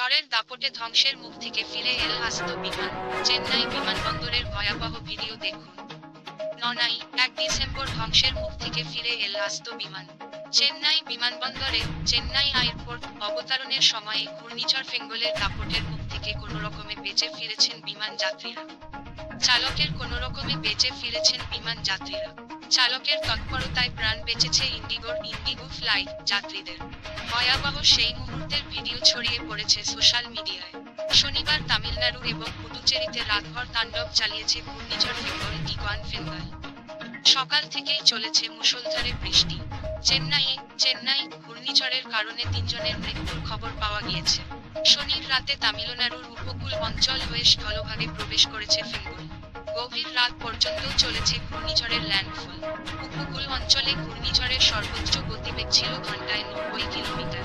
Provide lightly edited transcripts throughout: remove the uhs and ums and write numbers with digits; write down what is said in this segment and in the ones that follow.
ঝড়ের দাপটে ধ্বংসের মুখ থেকে ফিরে এল আস্ত বিমান। চেন্নাই বিমানবন্দরের ভয়াবহ ভিডিও দেখুন। 1 ডিসেম্বর ধ্বংসের মুখ থেকে ফিরে এল আস্ত বিমান। চেন্নাই বিমানবন্দরে চেন্নাই এয়ারপোর্ট অবতরণের সময়ে ঘূর্ণিঝড় ফেঙ্গলের দাপটের মুখ থেকে কোনোরকমে বেঁচে ফিরেছেন বিমান যাত্রীরা। চালকের তৎপরতায় প্রাণ বেঁচেছে ইন্ডিগো ফ্লাইট যাত্রীদের। ভয়াবহ সেই মুহূর্তের ভিডিও ছড়িয়ে পড়েছে সোশ্যাল মিডিয়ায়। শনিবার তামিলনাড়ু এবং পুদুচেরিতে রাতভর তাণ্ডব চালিয়েছে ঘূর্ণিঝড় ফেঙ্গল। সকাল থেকেই চলেছে মুষলধারে বৃষ্টি। চেন্নাই ঘূর্ণিঝড়ের কারণে 3 জনের মৃত্যুর খবর পাওয়া গিয়েছে। শনির রাতে তামিলনাড়ুর উপকূল অঞ্চল হয়ে স্থলভাগে প্রবেশ করেছে ফেঙ্গল। গভীর রাত পর্যন্ত চলেছে ঘূর্ণিঝড়ের ল্যান্ডফল। উপকূল অঞ্চলে ঘূর্ণিঝড়ের সর্বোচ্চ গতিবেগ ছিল ঘন্টায় 90 কিলোমিটার।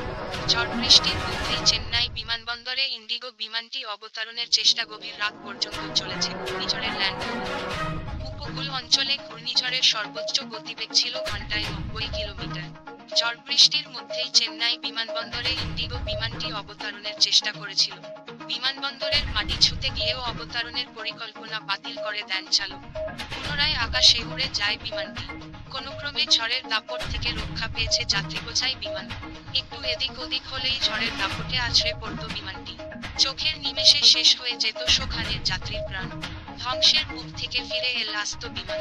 ঝড় বৃষ্টির মধ্যেই চেন্নাই বিমানবন্দরে ইন্ডিগো বিমানটি অবতরণের চেষ্টা। গভীর রাত পর্যন্ত চলেছে ঘূর্ণিঝড়ের ল্যান্ডফল। উপকূল অঞ্চলে ঘূর্ণিঝড়ের সর্বোচ্চ গতিবেগ ছিল ঘন্টায় 90 কিলোমিটার। ঝড় বৃষ্টির মধ্যেই চেন্নাই বিমানবন্দরে ইন্ডিগো বিমানটি অবতরণের চেষ্টা করেছিল। বিমানবন্দরের মাটি ছুঁতে গিয়েও অবতরণের পরিকল্পনা বাতিল করে দেন চালক। পুনরায় আকাশে উড়ে যায় বিমানটি। কোনোক্রমে ঝড়ের দাপট থেকে রক্ষা পেয়েছে যাত্রীবোঝাই বিমান। একটু এদিক ওদিক হলেই ঝড়ের দাপটে আছড়ে পড়ত বিমানটি। চোখের নিমেষে শেষ হয়ে যেত শোখানের যাত্রীর প্রাণ। ধ্বংসের মুখ থেকে ফিরে এল আস্ত বিমান।